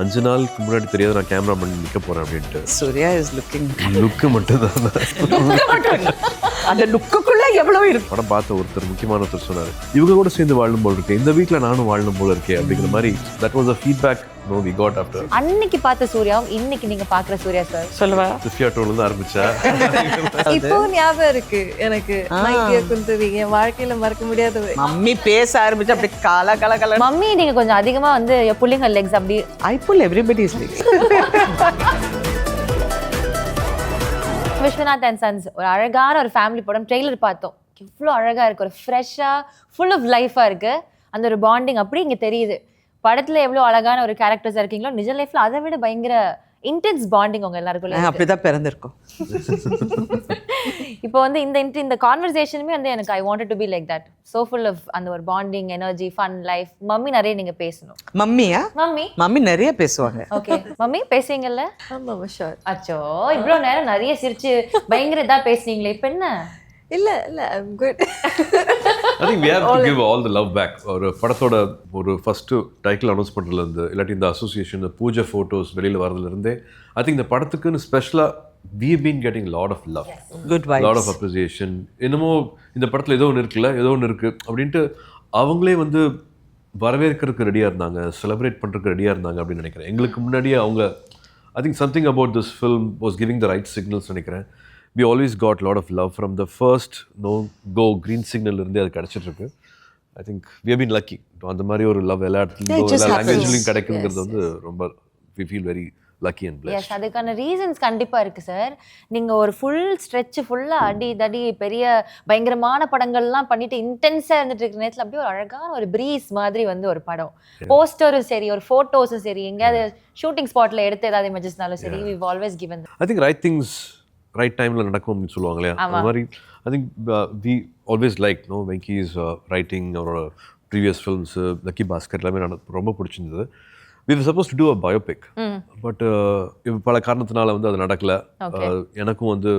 5 நாளுக்கு முன்னாடி தெரியாது நான் கேமரா பண்ணி நிற்க போகிறேன் அப்படின்ட்டு. Suriya is looking. லுக்கு மட்டும்தான். அந்த லுக்குக்குள்ள எவ்வளவு இருக்கு. படம் பார்த்த ஒருத்தர் முக்கியமான ஒருத்தர் சொன்னார், இவங்க கூட சேர்ந்து வாழணும் போல இருக்கே, இந்த வீட்டில் நானும் வாழணும் போல இருக்கே அப்படிங்கிற மாதிரி. That was a feedback no we got after. அன்னைக்கு பார்த்த சூர்யாவும் இன்னைக்கு நீங்க பார்க்குற சூர்யா சார் சொல்லுவா. சிஃபியா டோல்லேருந்து ஆரம்பிச்சா இப்போ ஞாபகம் இருக்கு எனக்கு. மைக்கிய குந்தவி என் வாழ்க்கையில மறக்க முடியாத. மம்மி பேச ஆரம்பிச்சு அப்படி கால கல கல. மம்மி நீங்க கொஞ்சம் அதிகமா வந்து புல்லிங் ஹர் லெக்ஸ் அப்படி. I pull everybody's legs. Viswanath and sons ஒரு அழகான ஒரு ஃபேமிலி படம். ட்ரெய்லர் பார்த்தோம், எவ்வளோ அழகா இருக்கு, ஒரு ஃப்ரெஷ்ஷாக ஃபுல் ஆஃப் லைஃபாக இருக்கு. அந்த ஒரு பாண்டிங் அப்படி இங்கே தெரியுது. படத்துல எவ்வளோ அழகான ஒரு கேரக்டர்ஸாக இருக்கீங்களோ, நிஜ லைஃப்ல அதை விட பயங்கர இன்டென்ஸ் பாண்டிங் உங்க எல்லாருக்குள்ள. அப்படிதான் பிறந்திருக்கோம். இப்போ வந்து இந்த கான்வர்சேஷனுமே வந்து எனக்கு I wanted to be like that, so full of அந்த ஒரு bonding, energy, fun life. Mummy நிறைய நீங்க பேசணும். மம்மியா? மம்மி மம்மி நிறைய பேசுவாங்க. ஓகே மம்மி பேசுவீங்கல்ல? ஆமா ஷூர். அச்சோ இவ்வளோ நேரம் நிறைய சிரிச்சு பயங்கர இதா பேசுனீங்களே, இப்போ என்ன? இல்ல I'm good. I think we have to give all the love back. ஒரு படத்தோட ஒரு ஃபர்ஸ்ட் டைட்டில் அனௌன்ஸ் பண்ணுறதுலேருந்து, இல்லாட்டி இந்த அசோசியேஷன் பூஜை ஃபோட்டோஸ் வெளியில் வரதுலேருந்தே, ஐ திங்க் இந்த படத்துக்குன்னு ஸ்பெஷலாக we've been getting a lot of love, Good vibes, lot of appreciation. என்னமோ இந்த படத்தில் ஏதோ ஒன்று இருக்குல்ல, ஏதோ ஒன்று இருக்குது அப்படின்ட்டு அவங்களே வந்து வரவேற்கிறதுக்கு ரெடியாக இருந்தாங்க, செலிப்ரேட் பண்ணுறதுக்கு ரெடியாக இருந்தாங்க அப்படின்னு நினைக்கிறேன். எங்களுக்கு முன்னாடியே அவங்க I think something about this film was giving the right signals நினைக்கிறேன். We always got a lot of love from the first go green signal இருந்தே அது கிடைச்சிட்டு இருக்கு. I think we have been lucky. அந்த மாதிரி ஒரு லவ் எல்லா இடத்துலையும் எல்லா லாங்குவேஜ்லையும் கிடைக்குங்கிறது வந்து ரொம்ப we feel very lucky and blessed. Yes, அதுக்கான ரீசன்ஸ் கண்டிப்பா இருக்கு சார். நீங்க ஒரு ஃபுல் ஸ்ட்ரெச் ஃபுல்லா அடி தடி பெரிய பயங்கரமான படங்கள்லாம் பண்ணிட்டு இன்டென்ஸா இருந்துட்டு இருக்கிற நேரத்தில் அப்படியே ஒரு அழகான ஒரு ப்ரீஸ் மாதிரி வந்து ஒரு படம், போஸ்டரும் சரி, ஒரு ஃபோட்டோஸும் சரி, எங்கேயாவது ஷூட்டிங் ஸ்பாட்ல எடுத்து ஏதாவது இமேஜஸ்னாலும் சரி, we've always given them. I think right things right டைமில் நடக்கும் அப்படின்னு சொல்லுவாங்க இல்லையா, அந்த மாதிரி I think we always like Venky is writing, அவரோட ப்ரீவியஸ் ஃபில்ம்ஸு லக்கி பாஸ்கர் எல்லாமே ரொம்ப பிடிச்சிருந்தது. We were supposed to do a biopic, but பல காரணத்தினால வந்து அது நடக்கலை. எனக்கும் வந்து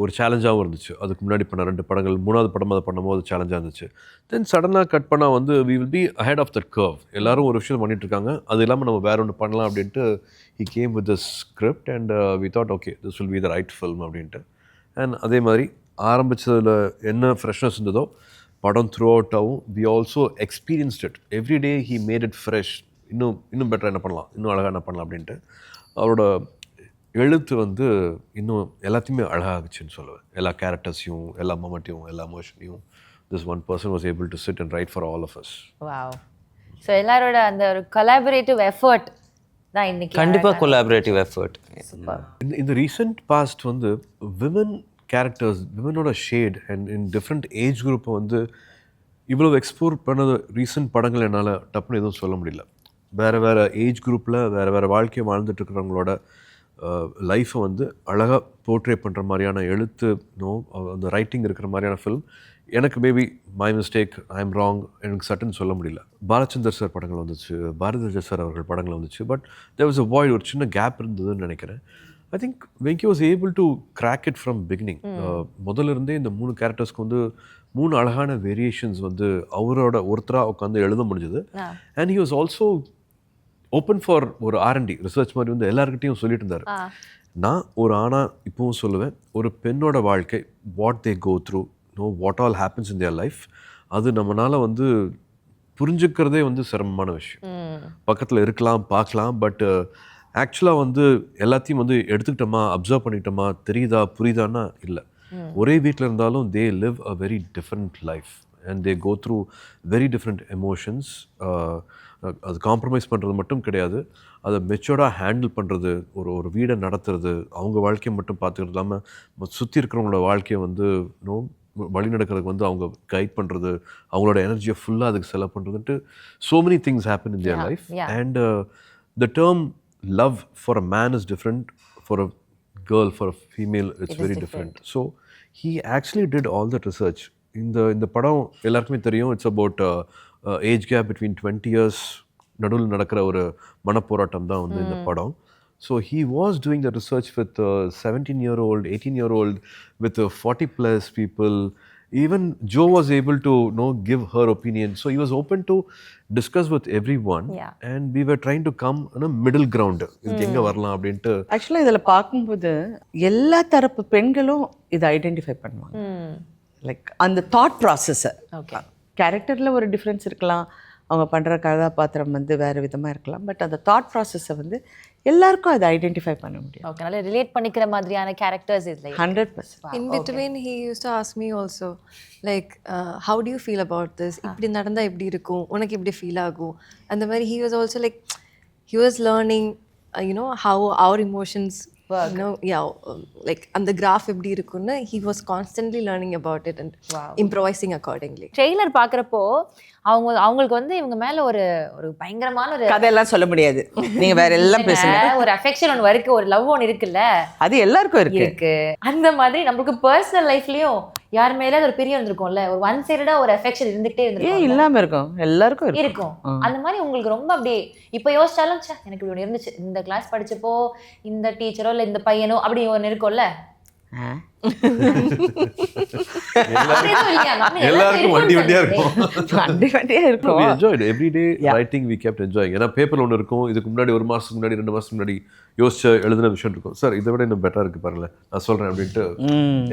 ஒரு சேலஞ்சாகவும் இருந்துச்சு. அதுக்கு முன்னாடி பண்ண 2 படங்கள், 3வது படம் அதை பண்ணும்போது சேலஞ்சாக இருந்துச்சு. தென் சடனாக கட் பண்ணால் வந்து we will be ahead of that curve. எல்லாரும் ஒரு விஷயம் பண்ணிட்டு இருக்காங்க, அது இல்லாமல் நம்ம வேற ஒன்று பண்ணலாம் அப்படின்ட்டு he came with the script and we thought okay this will be the right film அப்படின்ட்டு. அண்ட் அதே மாதிரி ஆரம்பித்ததில் என்ன ஃப்ரெஷ்னஸ் இருந்ததோ படம் through அவுட்டாகவும் we also experienced it every day. he made it fresh. இன்னும் பெட்டராக என்ன பண்ணலாம், இன்னும் அழகாக என்ன பண்ணலாம் அப்படின்ட்டு. அவரோட எழுத்து வந்து இன்னும் எல்லாத்தையுமே அழகாகுச்சுன்னு சொல்லுவேன். எல்லா கேரக்டர்ஸையும், எல்லா மொமெண்ட்டையும், எல்லா எமோஷனையும் this one person was able to sit and write for all of us. Wow. So எல்லாரோட அந்த ஒரு கொலாபரேட்டிவ் எஃபர்ட் தான் இன்னைக்கு. கண்டிப்பா கொலாபரேட்டிவ் எஃபர்ட். இந்த ரீசெண்ட் பாஸ்ட் வந்து விமன் கேரக்டர்ஸ், விமனோட shade and in different age குரூப்பை வந்து இவ்வளோ எக்ஸ்ப்ளோர் பண்ணது ரீசெண்ட் படங்கள் என்னால் டப்புன்னு எதுவும் சொல்ல முடியல. வேறு ஏஜ் குரூப்பில் வேறு வாழ்க்கையை வாழ்ந்துட்டு இருக்கிறவங்களோட லைஃப்பை வந்து அழகாக போர்ட்ரே பண்ணுற மாதிரியான எழுத்து, அந்த ரைட்டிங் இருக்கிற மாதிரியான ஃபில்ம் எனக்கு maybe my mistake, I am wrong, எனக்கு சட்டுன்னு சொல்ல முடியல. பாலச்சந்தர் சார் படங்கள் வந்துச்சு, பாரதிராஜா சார் அவர்கள் படங்கள் வந்துச்சு, but there was a void, ஒரு சின்ன கேப் இருந்ததுன்னு நினைக்கிறேன். I think Venky was able to crack it from beginning. முதல்ல இருந்தே இந்த 3 கேரக்டர்ஸ்க்கு வந்து 3 அழகான வேரியேஷன்ஸ் வந்து அவரோட ஒருத்தராக உட்காந்து எழுத முடிஞ்சது. And he was also open for ஒரு R&D ரிசர்ச் மாதிரி வந்து எல்லாருக்கிட்டையும் சொல்லிட்டு இருந்தார். நான் ஒரு ஆணாக இப்போவும் சொல்லுவேன், ஒரு பெண்ணோட வாழ்க்கை, what they go through, what all happens in their life, அது நம்மளால் வந்து புரிஞ்சுக்கிறதே வந்து சிரமமான விஷயம். பக்கத்தில் இருக்கலாம், பார்க்கலாம், பட் ஆக்சுவலாக வந்து எல்லாத்தையும் வந்து எடுத்துக்கிட்டோமா, அப்சர்வ் பண்ணிக்கிட்டோமா, தெரியுதா புரியுதான்னா இல்லை. ஒரே வீட்டில் இருந்தாலும் they live a very different life and they go through very different emotions. அது காம்ப்ரமைஸ் பண்ணுறது மட்டும் கிடையாது, அதை மெச்சூர்டாக ஹேண்டில் பண்ணுறது, ஒரு வீடை நடத்துறது, அவங்க வாழ்க்கையை மட்டும் பார்த்துக்கிறது இல்லாமல் சுற்றி இருக்கிறவங்களோட வாழ்க்கையை வந்து வழி நடக்கிறதுக்கு வந்து அவங்க கைட் பண்ணுறது, அவங்களோட எனர்ஜியை ஃபுல்லாக அதுக்கு செலவு பண்ணுறதுன்ட்டு so many things happen in their life. And the term love for a man is different, for a girl, for a female it's very different. So he actually did all that research. இந்த படம் எல்லாருக்குமே தெரியும், it's about age gap between 20 years நடுவில் நடக்கிற ஒரு மனப்போராட்டம் தான் வந்து இந்த படம். So he was doing the research with 17-year-old, 18-year-old, with 40+ people, Even Joe was able to give her opinion, so he was open to discuss with everyone. Yeah. And we were trying to come on a middle ground. இதுக்கு எங்க வரலாம் அப்படின்ட்டு. ஆக்சுவலாக இதில் பார்க்கும்போது எல்லா தரப்பு பெண்களும் இதை ஐடென்டிஃபை பண்ணுவாங்க. லைக் அந்த தாட் ப்ராசஸை, ஓகே, கேரக்டரில் ஒரு டிஃப்ரென்ஸ் இருக்கலாம், அவங்க பண்ணுற கதாபாத்திரம் வந்து வேறு விதமாக இருக்கலாம், பட் அந்த தாட் ப்ராசஸை வந்து எல்லாருக்கும் அதை ஐடென்டிஃபை பண்ண முடியும். ஓகே, நல்லா ரிலேட் பண்ணிக்கிற மாதிரியான கேரக்டர்ஸ் இதில் 100%. In between, he used to ask me also, like, how do you feel about this? இப்படி நடந்தா எப்படி இருக்கும், உனக்கு எப்படி ஃபீல் ஆகும், அந்த மாதிரி. He was also like, he was learning, how our emotions work. Like அந்த கிராஃப் எப்படி இருக்கும்னு he was constantly learning about it and improvising accordingly. Trailer பார்க்குறப்போ அவங்களுக்கு வந்து இவங்க மேல ஒரு பயங்கரமான ஒரு கதையெல்லாம் சொல்ல முடியாது, நீங்க வேற எல்லாம் பேசுங்க. ஒரு அஃபெக்ஷன் ஒன்று இருக்கு, ஒரு லவ் ஒன்று இருக்குல்ல, அது எல்லாருக்கும் இருக்கு. அந்த மாதிரி நம்மளுக்கு பர்சனல் லைஃப்லயும் யார் மேல ஒரு பிரியம் இருந்திருக்கும்ல, ஒரு ஒன் சைடடா ஒரு அஃபெக்ஷன் இருந்துகிட்டே இருந்திருக்கும். ஏன் இல்லாம இருக்கும், எல்லாருக்கும் இருக்கும். அந்த மாதிரி உங்களுக்கு ரொம்ப அப்படி இப்ப யோசிச்சாலும் எனக்கு இப்படி ஒன்று இருந்துச்சு, இந்த கிளாஸ் படிச்சப்போ இந்த டீச்சரோ இல்ல இந்த பையனோ அப்படி ஒன்று இருக்கும்ல, எல்லாருக்கும் வண்டியா இருக்கும். We enjoyed every day writing. We kept enjoying. ஏன்னா பேப்பர்ல ஒன்று இருக்கும், இதுக்கு முன்னாடி 1 மாசத்துக்கு முன்னாடி 2 மாசத்துக்கு முன்னாடி யோசிச்ச எழுதின விஷயம் இருக்கும். சார் இதை விட இன்னும் பெட்டரா இருக்கு பாருங்களேன், நான் சொல்றேன் அப்படின்ட்டு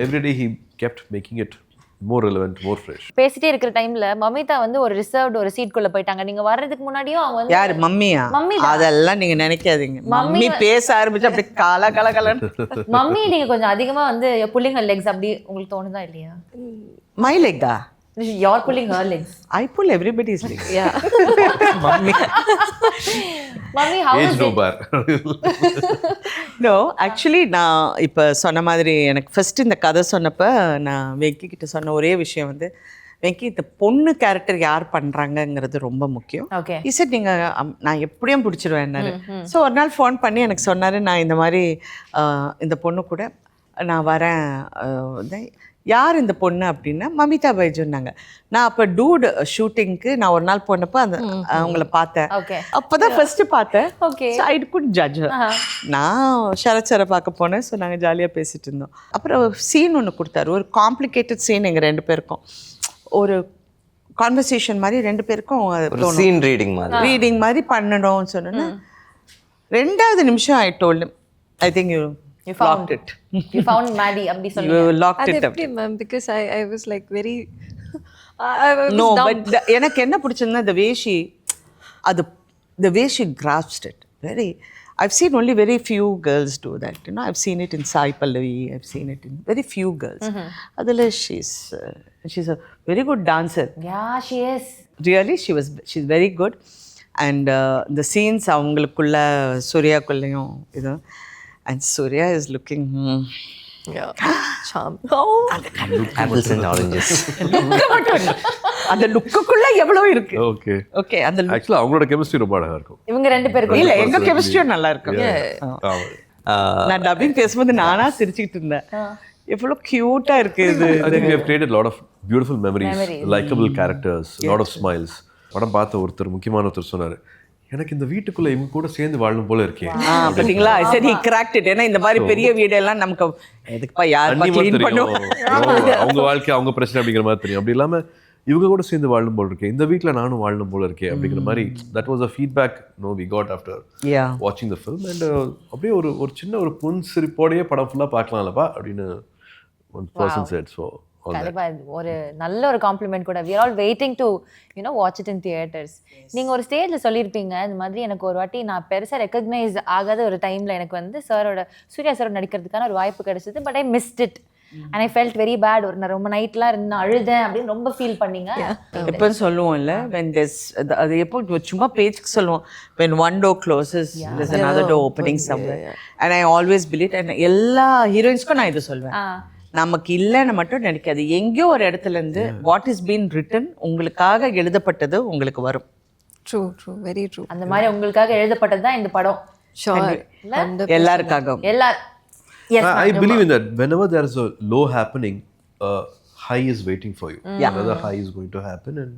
everyday he kept making it more relevant, more fresh. பேசிட்டே இருக்கிற டைம்ல மமிதா வந்து ஒரு ரிசர்வ்ட் ஒரு சீட் குள்ள போயிட்டாங்க. நீங்க வர்றதுக்கு முன்னாடியும் அவங்க வந்து யாரு மம்மியா? அதெல்லாம் நீங்க நினைக்காதீங்க. மம்மி பேச ஆரம்பிச்சு அப்படி கால மம்மி நீங்க கொஞ்சம் அதிகமா வந்து pulling her legs அப்படி உங்களுக்கு தோணுதா இல்லையா? My leg ah? You're pulling her legs. I pull everybody's legs. Yeah. Mummy, how Age is no it? bar. No, actually நான் இப்போ சொன்ன மாதிரி எனக்கு ஃபர்ஸ்ட் இந்த கதை சொன்னப்ப நான் வெங்கி கிட்ட சொன்ன ஒரே விஷயம் வந்து, வெங்கி இந்த பொண்ணு கேரக்டர் யார் பண்ணுறாங்கங்கிறது ரொம்ப முக்கியம். ஓகே, இசட் நீங்கள் நான் எப்படியும் பிடிச்சிருவேன்னாரு. ஸோ ஒரு நாள் ஃபோன் பண்ணி எனக்கு சொன்னார், நான் இந்த மாதிரி இந்த பொண்ணு கூட நான் வரேன், யார் இந்த பொண்ணு அப்படின்னா மமிதா பைஜுன்னாங்க. நான் அப்போ டூட் ஷூட்டிங்க்கு நான் ஒரு நாள் போனப்போ அந்த அவங்கள பார்த்தேன். அப்போதான் ஃபர்ஸ்ட் பார்த்தேன். Okay, I could judge. நான் சரத் சாரை பார்க்க போனேன். ஸோ நாங்கள் ஜாலியாக பேசிட்டு இருந்தோம். அப்புறம் சீன் ஒன்று கொடுத்தாரு, ஒரு காம்ப்ளிகேட்டட் சீன் எங்கள் 2 பேருக்கும், ஒரு கான்வர்சேஷன் மாதிரி 2 பேருக்கும் சீன் ரீடிங் மாதிரி பண்ணணும்னு சொன்னேன்னா 2வது நிமிஷம் I told him, I think you locked it. You found Maddie abdi sollu. You locked it up. Because I was like very no, but எனக்கு என்ன பிடிச்சதுன்னா the way she grasped it. I've seen only very few girls do that. I've seen it in Sai Pallavi. I've seen it in very few girls. Adala she's a very good dancer. Yeah, she is. Really, she's very good. And the scenes அவங்களுக்குள்ள சூர்யாக்குள்ளேயும் இது, and Suriya is looking charm. Apples and oranges. அந்த லுக்குக்குள்ள எவ்வளவு இருக்கு. Okay அந்த ஆக்சுவலா அவங்களோட chemistry ரொம்ப அழகா இருக்கும். இவங்க 2 பேருக்கு இல்ல எங்க கெமிஸ்ட்ரியும் நல்லா இருக்கும். நான் டப்பிங் பேசும்போது நானா சிரிச்சிட்டு இருந்தேன், எவ்வளவு கியூட்டா இருக்கு இது. I think we have created a lot of beautiful memories, likable characters, a lot of smiles. படம் பார்த்த ஒருத்தர் முக்கியமான ஒருத்தர் சொன்னாரு, எனக்கு இந்த வீட்டுக்குள்ள இவங்க கூட சேர்ந்து வாழணும் போல இருக்கேன். பாத்தீங்களா, சரி he cracked it. ஏன்னா இந்த மாதிரி பெரிய வீடு எல்லாம் நமக்கு எதுக்குப்பா யார் க்ளீன் பண்ணுவோம், அவங்க வாழ்க்கை அவங்க பிரச்சனை அப்படிங்கிற மாதிரி தெரியும். அப்படி இல்லாம இவங்க கூட சேர்ந்து வாழணும் போல இருக்கேன், இந்த வீட்டில் நானும் வாழணும் போல இருக்கேன் அப்படிங்கிற மாதிரி. That was a feedback we got after watching the film. And அப்படியே ஒரு சின்ன ஒரு புன்சிரிப்போடையே படம் ஃபுல்லாக பார்க்கலாம்லப்பா அப்படின்னு one person said. So கண்டிப்பா ஒரு நல்ல ஒரு காம்ப்ளிமெண்ட் கூட. we are all waiting to watch it in theaters. நீங்க ஒரு ஸ்டேஜ்ல சொல்லியிருப்பீங்க இந்த மாதிரி, எனக்கு ஒரு வாட்டி நான் பெருசா ரெகக்னைஸ் ஆகாத ஒரு டைம்ல எனக்கு வந்து சூர்யா சாரோட நடிக்கிறதுக்கான ஒரு வாய்ப்பு கிடைச்சது, but I missed it and I felt very bad. நான் ரொம்ப நைட்லாம் இருந்து அழுதேன் அப்படின்னு ரொம்ப ஃபீல் பண்ணீங்க. எப்போ சொல்லுவோம் இல்லை, when there's அது எப்போ சும்மா பேச்சுக்கு சொல்லுவோம், when one door closes there's another door opening somewhere. And I always believe, and எல்லா ஹீரோயின்ஸ்க்கும் நான் இது சொல்வேன், நமக்கு இல்லைன்னு மட்டும் நினைக்காது, எங்கேயோ ஒரு இடத்துல இருந்து வாட் இஸ் பீன் ரிட்டன் உங்களுக்காக எழுதப்பட்டது உங்களுக்கு வரும். True, very true. அந்த மாதிரி உங்களுக்காக எழுதப்பட்டது தான் இந்த படம். எல்லாருக்காகவும். Yes, I believe in that. Whenever there is a low happening, high is waiting for you. Another high is going to happen, and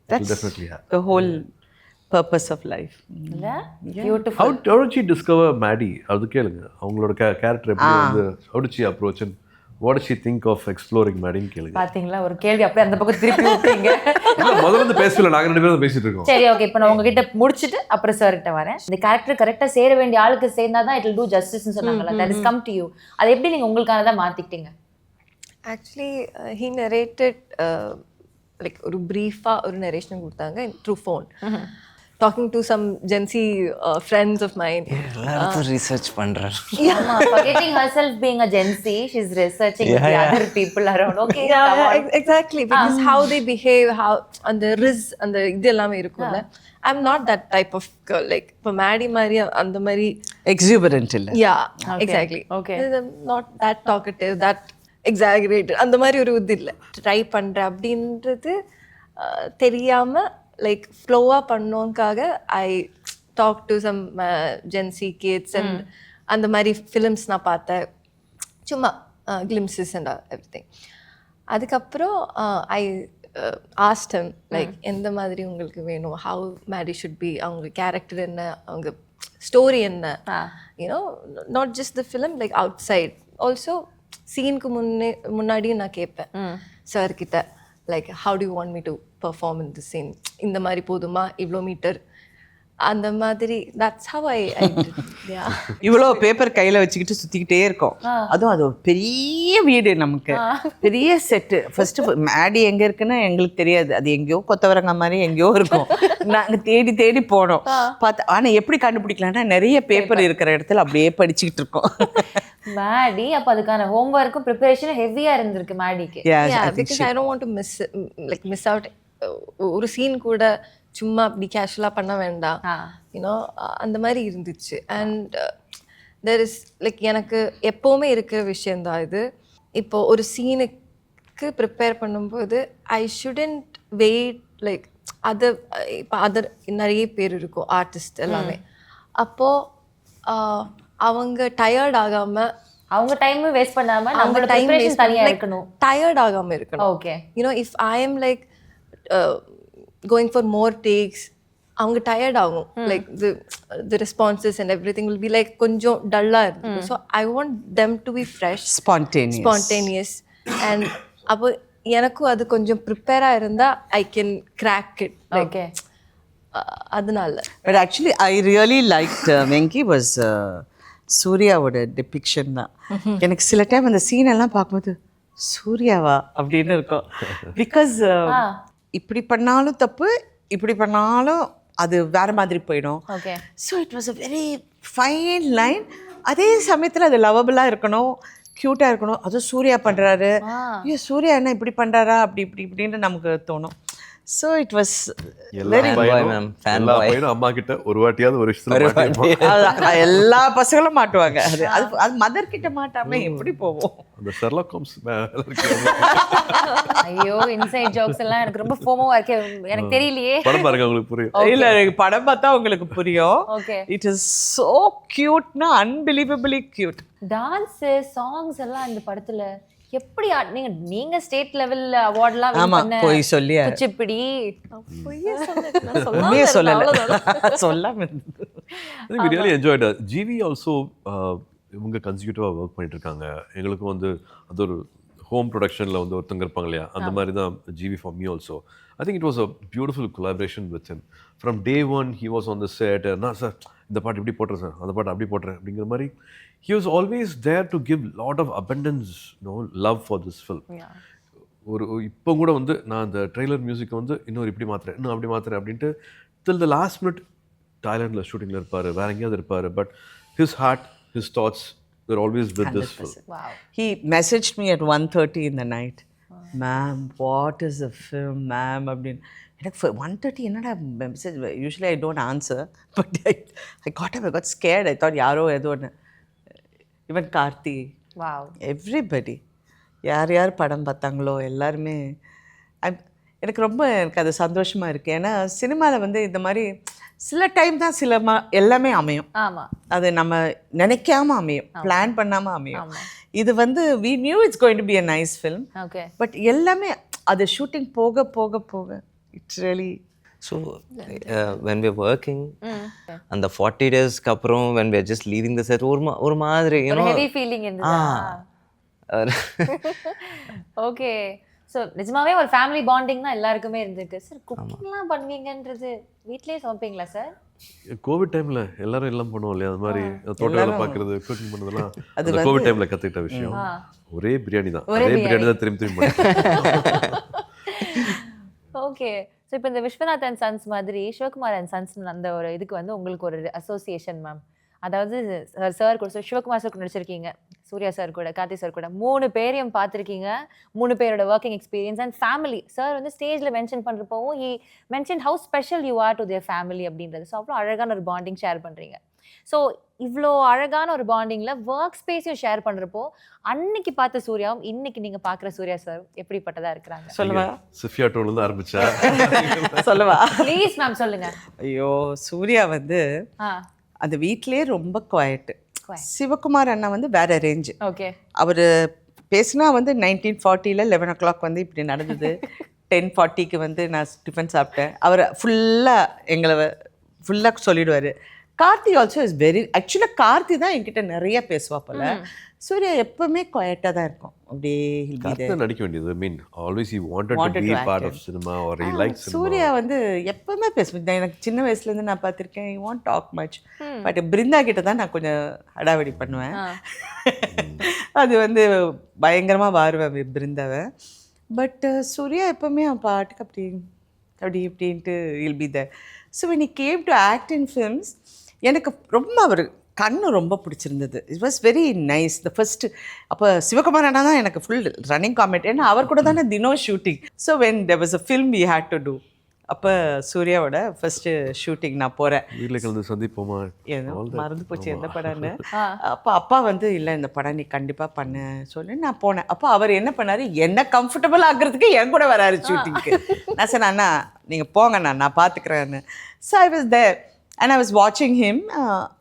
it will definitely happen. The whole purpose of life. Beautiful. How did she discover Maddie? அது கேளுங்க, அவங்களோட character எப்படி வந்து how did she approach and what does she think of exploring மேடின்னு கேளுங்க. பாத்தீங்களா ஒரு கேள்வி அப்படியே அந்த பக்கம் திருப்பி விட்டீங்க. இல்ல முதல்ல இருந்து பேசல, நாங்க 2 பேரும் பேசிட்டு இருக்கோம். சரி ஓகே, இப்போ நான் உங்ககிட்ட முடிச்சிட்டு அப்புறம் சார் கிட்ட வரேன். இந்த கேரக்டர் கரெக்டா சேர வேண்டிய ஆளுக்கு சேர்ந்தாதான் இட் will do justice ன்னு சொன்னாங்கல்ல, that is come to you. அது எப்படி நீங்க உங்களுக்கானதா மாத்திக்கிட்டீங்க? Actually, he narrated like ஒரு brief-ஆ ஒரு narration கொடுத்தாங்க through phone. Talking to some Gen Z friends of mine. எல்லாரும் ரிசர்ச் பண்றாரு. ஆமா, forgetting herself being a Gen Z, she's researching with the other people around. Okay, come on. Exactly, because how they behave, how and the riz and the இது எல்லாமே இருக்கும்ல. I'm not that type of girl. Like for Maddie Maria and the Mari எக்ஸூபரண்ட் இல்லை. yeah, exactly. Okay. I'm not that talkative, that exaggerated. அந்த மாதிரி ஒரு இது இல்லை. Try பண்ற அப்படின்றது தெரியாம லைக் ஃப்ளோவாக பண்ணோங்காக I talk to some Gen Z kids and அந்த மாதிரி ஃபிலிம்ஸ் நான் பார்த்தேன், சும்மா கிளிம்ஸஸ் அண்ட் எவ்ரிதிங். அதுக்கப்புறம் ஐ ஆஸ்ட் ஹிம் லைக் எந்த மாதிரி உங்களுக்கு வேணும், ஹவு மேடி ஷுட் பி, அவங்க கேரக்டர் என்ன, அவங்க ஸ்டோரி என்ன, you know not just the film, like outside also. சீனுக்கு முன்னாடியும் நான் கேட்பேன் சார்கிட்ட, like how do you want me to perform in the scene, இந்த மாதிரி போதுமா, இவ்வளோ மீட்டர், அந்த மாதிரி. தட்ஸ் ஹவ் ஐ இவ்வளோ பேப்பர் கையில் வச்சுக்கிட்டு சுற்றிக்கிட்டே இருக்கோம். அதுவும் அது ஒரு பெரிய வீடு, நமக்கு பெரிய செட்டு. ஃபர்ஸ்ட்டு மேடி எங்கே இருக்குன்னு எங்களுக்கு தெரியாது, அது எங்கேயோ கொத்தவரங்க மாதிரி எங்கேயோ இருக்கும். நாங்கள் தேடி தேடி போனோம் பார்த்தா, ஆனால் எப்படி கண்டுபிடிக்கலாம்னா நிறைய பேப்பர் இருக்கிற இடத்துல அப்படியே படிச்சுக்கிட்டு இருக்கோம். மேடி அப்போ அதுக்கான ஹோம்ஒர்க்கும் ப்ரிப்பரேஷனும் ஹெவியாக இருந்திருக்கு மேடிக்கு. Because I don't want to miss out. ஒரு சீன் கூட சும்மா அப்படி கேஷுவலாக பண்ண வேண்டாம், யூனோ அந்த மாதிரி இருந்துச்சு. அண்ட் தெர் இஸ் லைக் எனக்கு எப்போவுமே இருக்கிற விஷயந்தான் இது. இப்போ ஒரு சீனுக்கு ப்ரிப்பேர் பண்ணும்போது I shouldn't wait like other. இப்போ அதர் நிறைய பேர் இருக்கும் ஆர்டிஸ்ட் எல்லாமே, அப்போது அவங்க டயர்ட் ஆகாமல், அவங்க டைமும் வேஸ்ட் பண்ணாம நம்ம டைம் வேஸ்ட் தனியா இருக்கணும், டயர்ட் ஆகாம இருக்கணும். Okay, you know, if I am like going for more takes, அவங்க டயர்ட் ஆகும். Like the responses and everything will be like கொஞ்சம் டல்லா இருக்கும். So I want them to be fresh, spontaneous. And அப்போ எனக்கும் அது கொஞ்சம் ப்ரிப்பேரா இருந்தா I can crack it. ஓகே, அதனால. But actually I really like Venky was சூர்யாவோட டிபிக்ஷன் தான். எனக்கு சில டைம் அந்த சீனெல்லாம் பார்க்கும்போது சூர்யாவா அப்படின்னு இருக்கும். பிகாஸ் இப்படி பண்ணாலும் தப்பு, இப்படி பண்ணாலும் அது வேற மாதிரி போயிடும். Okay, so it was a very fine line. அதே சமயத்தில் அது லவபிளாக இருக்கணும், க்யூட்டாக இருக்கணும். அதுவும் சூர்யா பண்ணுறாரு, ஐயோ சூர்யா என்ன இப்படி பண்ணுறாரா, அப்படி இப்படி இப்படின்னு நமக்கு தோணும். ஸோ இட் வாஸ் வெரி அம்மா கிட்ட ஒரு வாட்டியாவது ஒரு விஷயத்துல எல்லா பசங்களும் மாட்டுவாங்க. அது அது மதர் கிட்ட மாட்டாம எப்படி போவோம்? அந்த ஷெர்லாக் ஹோம்ஸ் ஐயோ இன்சைட் ஜோக்ஸ் எல்லாம் எனக்கு ரொம்ப ஃபோமோவா இருக்கு, எனக்கு தெரியலையே. படம் பாருங்க உங்களுக்கு புரியும். இல்ல எனக்கு படம் பார்த்தா உங்களுக்கு புரியும். ஓகே, இட் இஸ் சோ கியூட்னா, அன்பிலீவபிளி கியூட். டான்ஸ் சாங்ஸ் எல்லாம் இந்த படத்துல எப்படி நீங்க ஸ்டேட் லெவல் அவார்ட்லாம் வின் பண்ண போய் சொல்லியா குச்சிப்பிடி உண்மையே சொல்லாம we really enjoyed it. GV also இவங்க கன்சிக்யூட்டிவாக ஒர்க் பண்ணிட்டு இருக்காங்க. எங்களுக்கும் வந்து அது ஒரு ஹோம் ப்ரொடக்ஷனில் வந்து ஒருத்தங்க இருப்பாங்க இல்லையா, அந்த மாதிரி தான் GV for me also. I think it was a beautiful collaboration with him. From day one he was on the set, நான் சார் இந்த பாட்டு இப்படி போட்டுறேன் சார், அந்த பாட்டு அப்படி போட்டுறேன் அப்படிங்கிற மாதிரி. He was always there to give lot of abundance, love for this film. ஒரு இப்போ கூட வந்து நான் அந்த ட்ரெய்லர் மியூசிக்கை வந்து இன்னொரு இப்படி மாத்துறேன், இன்னும் அப்படி மாத்துறேன் அப்படின்ட்டு till the last minute தாய்லாண்டில் ஷூட்டிங்கில் இருப்பார், வேற எங்கேயாவது இருப்பார். But his heart, his thoughts were always with this film. Wow. He messaged me at 1:30 in the night. Ma'am, what is the film, ma'am? அப்படின்னு எனக்கு 1:30 என்னடா message. Usually I don't answer, but I got scared. I thought யாரோ ஏதோ ஒன்று. Even Karthi, everybody, யார் யார் படம் பார்த்தாங்களோ எல்லாருமே எனக்கு ரொம்ப எனக்கு அது சந்தோஷமாக இருக்குது. ஏன்னா சினிமாவில் வந்து இந்த மாதிரி சில டைம் தான் எல்லாமே அமையும். ஆமாம், அது நம்ம நினைக்காம அமையும், பிளான் பண்ணாமல் அமையும். இது வந்து we knew it's going to be a nice film. Okay, but எல்லாமே அது ஷூட்டிங் போக போக போக it's really. So when we're working and the 40 days க்கு அப்புறம் when we're just leaving the set ஒரு மாதிரி, you know, heavy feeling இருந்ததா? ஓகே. ஸோ நிஜமாவே ஒரு ஃபேமிலி பாண்டிங் தான் எல்லாருக்குமே இருந்திருக்கு. சார் குக்கிங்லாம் பண்ணுவீங்கன்றது வீட்லயே சமைப்பீங்களா சார்? கோவிட் டைம்ல எல்லாரும் எல்லாம் பண்ணுவோம் இல்லையா, அது மாதிரி தோட்ட வேலை பார்க்கறது, குக்கிங் பண்ணதெல்லாம் அந்த கோவிட் டைம்ல கத்துக்கிட்ட விஷயம். ஒரே பிரியாணி தான், அதே பிரியாணி தான் திரும்பி திரும்பி பண்ணுவோம். ஓகே. ஸோ இப்போ இந்த விஸ்வநாதன் சன்ஸ் மாதிரி சிவகுமார் அண்ட் சன்ஸ் அந்த ஒரு இதுக்கு வந்து உங்களுக்கு ஒரு அசோசியேஷன் மேம். அதாவது சார் கூட சிவகுமார் சார் கூட நடிச்சிருக்கீங்க, சூர்யா சார் கூட, கார்த்தி சார் கூட 3 பேரையும் பார்த்துருக்கீங்க. 3 பேரோட working experience and family. Sir வந்து ஸ்டேஜில் மென்ஷன் பண்ணுறப்பவும் he mention how special you are to their family அப்படின்றது. ஸோ அவ்வளோ அழகான ஒரு பாண்டிங் ஷேர் பண்ணுறீங்க. ஸோ இவ்வளோ அழகான ஒரு பாண்டிங்கில் ஒர்க் ஸ்பேஸையும் ஷேர் பண்ணுறப்போ அன்னைக்கு பார்த்த சூர்யாவும் இன்னைக்கு நீங்கள் பார்க்குற சூர்யா சார் எப்படிப்பட்டதாக இருக்கிறாங்க? சொல்லவா? சிஃபியா டோன்லேருந்து ஆரம்பிச்சா சொல்லவா? ப்ளீஸ் மேம் சொல்லுங்கள். ஐயோ, சூர்யா வந்து அந்த வீட்டிலே ரொம்ப குவாய்ட்டு. சிவகுமார் அண்ணா வந்து வேற ரேஞ்சு. ஓகே. அவர் பேசினா வந்து 1940 11 o'clock வந்து இப்படி நடந்தது, 10:40 வந்து நான் டிஃபன் சாப்பிட்டேன். அவர் ஃபுல்லாக எங்களை ஃபுல்லாக சொல்லிடுவார். கார்த்தி ஆல்சோ இஸ் வெரி, ஆக்சுவலாக கார்த்தி தான் என்கிட்ட நிறைய பேசுவா போல. சூர்யா எப்பவுமே குவாய்ட்டாக தான் இருக்கும். அப்படியே நடிக்க வேண்டியது. Mean always he wanted to be part of cinema or he likes cinema. Suriya வந்து எப்பவுமே பேசுவேன். எனக்கு சின்ன வயசுலேருந்து நான் பார்த்துருக்கேன். I want talk much. But Brinda கிட்ட தான் நான் கொஞ்சம் அடாவடி பண்ணுவேன். அது வந்து பயங்கரமாக வாருவேன் பிருந்தாவை. பட் சூர்யா எப்பவுமே அவன் பாட்டுக்கு அப்படி அப்படி இப்படின்ட்டு will be there. So when he came to act in films, எனக்கு ரொம்ப அவர் கண்ணு ரொம்ப பிடிச்சிருந்தது. It was very nice. The first அப்போ சிவகுமார் அண்ணா தான் எனக்கு ஃபுல் ரன்னிங் காமெண்ட். ஏன்னா அவர் கூட தானே தினம் shooting. So when there was a film we had to do, அப்போ சூர்யாவோட ஃபர்ஸ்ட்டு ஷூட்டிங் நான் போகிறேன். வீட்டில் கலந்து சந்திப்போமா, ஏதோ மறந்து போச்சு எந்த படம்னு. அப்போ அப்பா வந்து இல்லை இந்த படம் நீ கண்டிப்பாக பண்ண சொல்லி நான் போனேன். அப்போ அவர் என்ன பண்ணார், என்ன கம்ஃபர்டபுள் ஆகிறதுக்கு என் கூட வராரு ஷூட்டிங்க்கு. நான் சொன்னேன் அண்ணா நீங்கள் போங்க நான் பார்த்துக்கிறேன்னு. So I was there and I was வாட்சிங் ஹிம்.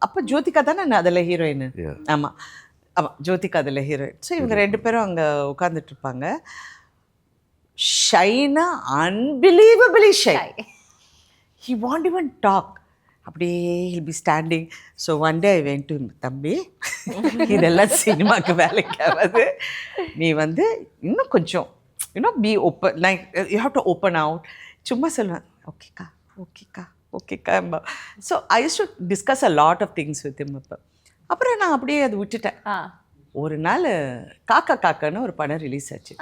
அப்போ ஜோதிகா தானே நான் அதில் ஹீரோயின். ஆமாம் ஆமாம், ஜோதிகா அதில் ஹீரோயின். ஸோ இவங்க 2 பேரும் அங்கே உட்காந்துட்டு இருப்பாங்க. ஷைனா unbelievably shy. He want even talk. அப்படியே he'll be standing. So one day I went to தம்பி, இதெல்லாம் சினிமாவுக்கு வேலைக்கு ஆகாது, நீ வந்து இன்னும் கொஞ்சம் be open, like you have to open out. சும்மா சொல்லுவேன் ஓகேக்கா ஓகேக்கா ஓகேக்கா. So I use to discuss a lot of things with him. அப்புறம் நான் அப்படியே அது விட்டுட்டேன். ஒரு நாள் காக்கா காக்கான்னு ஒரு படம் ரிலீஸ் ஆச்சு.